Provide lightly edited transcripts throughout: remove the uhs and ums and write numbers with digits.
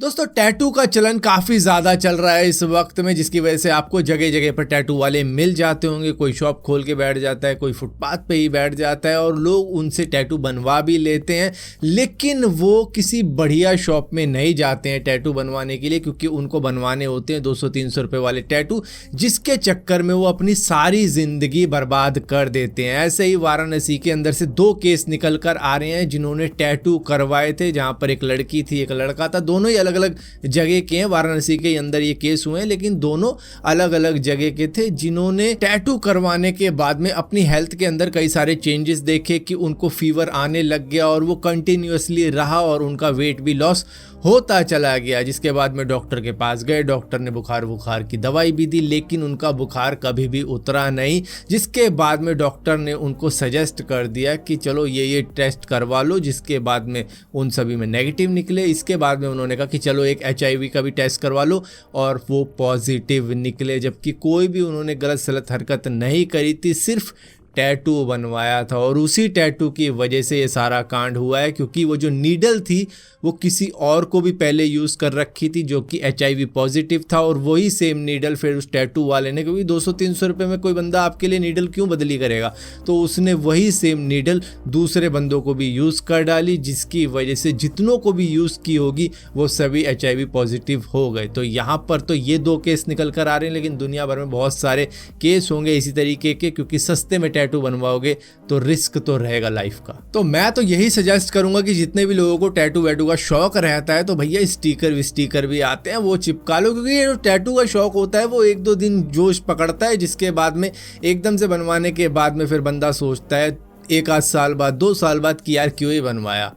दोस्तों टैटू का चलन काफ़ी ज़्यादा चल रहा है इस वक्त में, जिसकी वजह से आपको जगह जगह पर टैटू वाले मिल जाते होंगे। कोई शॉप खोल के बैठ जाता है, कोई फुटपाथ पे ही बैठ जाता है और लोग उनसे टैटू बनवा भी लेते हैं। लेकिन वो किसी बढ़िया शॉप में नहीं जाते हैं टैटू बनवाने के लिए, क्योंकि उनको बनवाने होते हैं 200-300 रुपये वाले टैटू, जिसके चक्कर में वो अपनी सारी ज़िंदगी बर्बाद कर देते हैं। ऐसे ही वाराणसी के अंदर से 2 केस निकल कर आ रहे हैं जिन्होंने टैटू करवाए थे, जहाँ पर एक लड़की थी एक लड़का था। दोनों ही अलग अलग जगह के हैं, वाराणसी के अंदर ये केस हुए हैं, लेकिन दोनों अलग अलग जगह के थे जिन्होंने टैटू करवाने के बाद में अपनी हेल्थ के अंदर कई सारे चेंजेस देखे कि उनको फीवर आने लग गया और वो कंटिन्यूअसली रहा और उनका वेट भी लॉस होता चला गया। जिसके बाद में डॉक्टर के पास गए, डॉक्टर ने बुखार की दवाई भी दी, लेकिन उनका बुखार कभी भी उतरा नहीं। जिसके बाद में डॉक्टर ने उनको सजेस्ट कर दिया कि चलो ये टेस्ट करवा लो, जिसके बाद में उन सभी में नेगेटिव निकले। इसके बाद में उन्होंने कहा कि चलो एक HIV का भी टेस्ट करवा लो, और वो पॉजिटिव निकले, जबकि कोई भी उन्होंने गलत सलत हरकत नहीं करी थी, सिर्फ टैटू बनवाया था। और उसी टैटू की वजह से ये सारा कांड हुआ है, क्योंकि वो जो नीडल थी वो किसी और को भी पहले यूज़ कर रखी थी जो कि HIV पॉजिटिव था, और वही सेम नीडल फिर उस टैटू वाले ने, क्योंकि 200-300 रुपये में कोई बंदा आपके लिए नीडल क्यों बदली करेगा, तो उसने वही सेम नीडल दूसरे बंदों को भी यूज़ कर डाली, जिसकी वजह से जितनों को भी यूज़ की होगी वो सभी HIV पॉजिटिव हो गए। तो यहाँ पर तो ये 2 केस निकल कर आ रहे हैं, लेकिन दुनिया भर में बहुत सारे केस होंगे इसी तरीके के, क्योंकि सस्ते में टैटू बनवाओगे तो रिस्क तो रहेगा लाइफ का। तो मैं तो यही सजेस्ट करूंगा कि जितने भी लोगों को टैटू वैटू का शौक रहता है, तो भैया स्टिकर भी आते हैं वो चिपका लो, क्योंकि ये जो टैटू का शौक होता है वो 1-2 दिन जोश पकड़ता है, जिसके बाद में एकदम से बनवाने के बाद में फिर बंदा सोचता है 1 आध साल बाद 2 साल बाद कि यार क्यों ही बनवाया,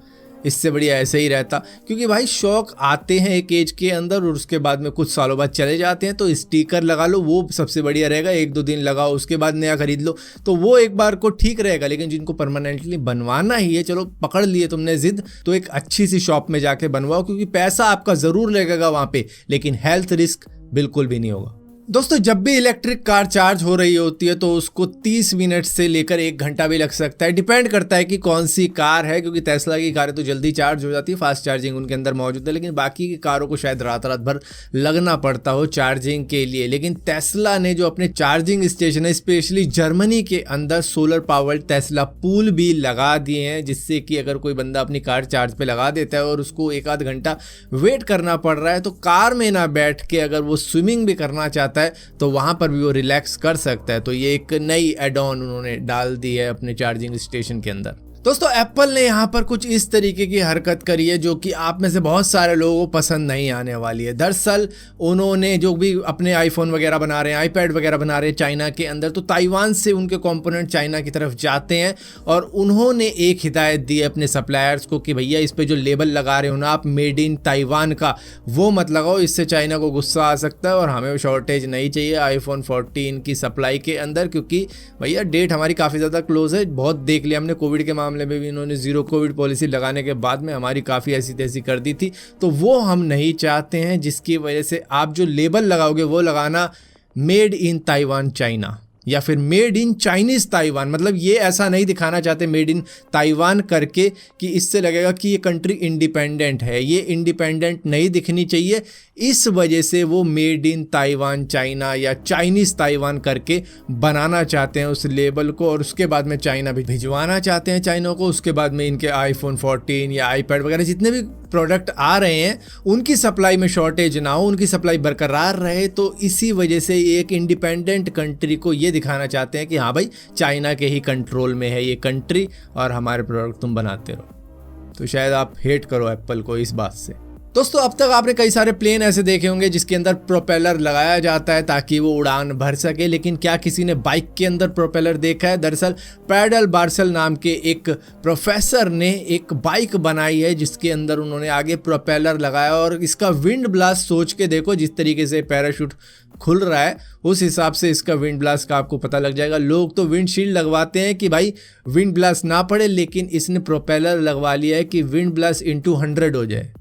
इससे बढ़िया ऐसे ही रहता। क्योंकि भाई शौक आते हैं एक एज के अंदर और उसके बाद में कुछ सालों बाद चले जाते हैं। तो स्टिकर लगा लो, वो सबसे बढ़िया रहेगा। 1-2 दिन लगाओ, उसके बाद नया खरीद लो, तो वो एक बार को ठीक रहेगा। लेकिन जिनको परमानेंटली बनवाना ही है, चलो पकड़ लिए तुमने जिद, तो एक अच्छी सी शॉप में जाके बनवाओ, क्योंकि पैसा आपका ज़रूर लगेगा वहाँ पे, लेकिन हेल्थ रिस्क बिल्कुल भी नहीं होगा। दोस्तों जब भी इलेक्ट्रिक कार चार्ज हो रही होती है तो उसको 30 मिनट से लेकर 1 घंटा भी लग सकता है, डिपेंड करता है कि कौन सी कार है। क्योंकि टेस्ला की कारें तो जल्दी चार्ज हो जाती है, फास्ट चार्जिंग उनके अंदर मौजूद है, लेकिन बाकी की कारों को शायद रात भर लगना पड़ता हो चार्जिंग के लिए। लेकिन टेस्ला ने जो अपने चार्जिंग स्टेशन है, स्पेशली जर्मनी के अंदर सोलर पावर्ड टेस्ला पूल भी लगा दिए हैं, जिससे कि अगर कोई बंदा अपनी कार चार्ज पे लगा देता है और उसको 1 आध घंटा वेट करना पड़ रहा है, तो कार में ना बैठ के अगर वो स्विमिंग भी करना चाहता है तो वहां पर भी वो रिलैक्स कर सकता है। तो ये एक नई एड ऑन उन्होंने डाल दी है अपने चार्जिंग स्टेशन के अंदर। दोस्तों एप्पल ने यहाँ पर कुछ इस तरीके की हरकत करी है जो कि आप में से बहुत सारे लोगों को पसंद नहीं आने वाली है। दरअसल उन्होंने जो भी अपने आईफोन वगैरह बना रहे हैं, आईपैड वगैरह बना रहे हैं चाइना के अंदर, तो ताइवान से उनके कंपोनेंट चाइना की तरफ जाते हैं, और उन्होंने एक हिदायत दी है अपने सप्लायर्स को कि भैया इस पर जो लेबल लगा रहे हो ना आप मेड इन ताइवान का, वो मत लगाओ, इससे चाइना को गुस्सा आ सकता है और हमें शॉर्टेज नहीं चाहिए आईफोन 14 की सप्लाई के अंदर। क्योंकि भैया डेट हमारी काफ़ी ज़्यादा क्लोज है, बहुत देख लिया हमने, कोविड के मामले में भी इन्होंने 0 कोविड पॉलिसी लगाने के बाद में हमारी काफ़ी ऐसी तैसी कर दी थी, तो वो हम नहीं चाहते हैं। जिसकी वजह से आप जो लेबल लगाओगे वो लगाना मेड इन ताइवान चाइना, या फिर मेड इन चाइनीज़ ताइवान। मतलब ये ऐसा नहीं दिखाना चाहते मेड इन ताइवान करके कि इससे लगेगा कि ये कंट्री इंडिपेंडेंट है, ये इंडिपेंडेंट नहीं दिखनी चाहिए। इस वजह से वो मेड इन ताइवान चाइना या चाइनीज़ ताइवान करके बनाना चाहते हैं उस लेबल को, और उसके बाद में चाइना भी भिजवाना चाहते हैं चाइना को। उसके बाद में इनके आईफोन 14 या आईपैड वगैरह जितने भी प्रोडक्ट आ रहे हैं उनकी सप्लाई में शॉर्टेज ना हो, उनकी सप्लाई बरकरार रहे। तो इसी वजह से एक इंडिपेंडेंट कंट्री को ये दिखाना चाहते हैं कि हाँ भाई चाइना के ही कंट्रोल में है ये कंट्री और हमारे प्रोडक्ट तुम बनाते रहो। तो शायद आप हेट करो एप्पल को इस बात से। दोस्तों अब तक आपने कई सारे प्लेन ऐसे देखे होंगे जिसके अंदर प्रोपेलर लगाया जाता है ताकि वो उड़ान भर सके, लेकिन क्या किसी ने बाइक के अंदर प्रोपेलर देखा है? दरअसल पैडल बार्सल नाम के एक प्रोफेसर ने एक बाइक बनाई है जिसके अंदर उन्होंने आगे प्रोपेलर लगाया, और इसका विंड ब्लास्ट सोच के देखो, जिस तरीके से पैराशूट खुल रहा है उस हिसाब से इसका विंड ब्लास्ट का आपको पता लग जाएगा। लोग तो विंडशील्ड लगवाते हैं कि भाई विंड ब्लास्ट ना पड़े, लेकिन इसने प्रोपेलर लगवा लिया है कि विंड ब्लास्ट × 100 हो जाए।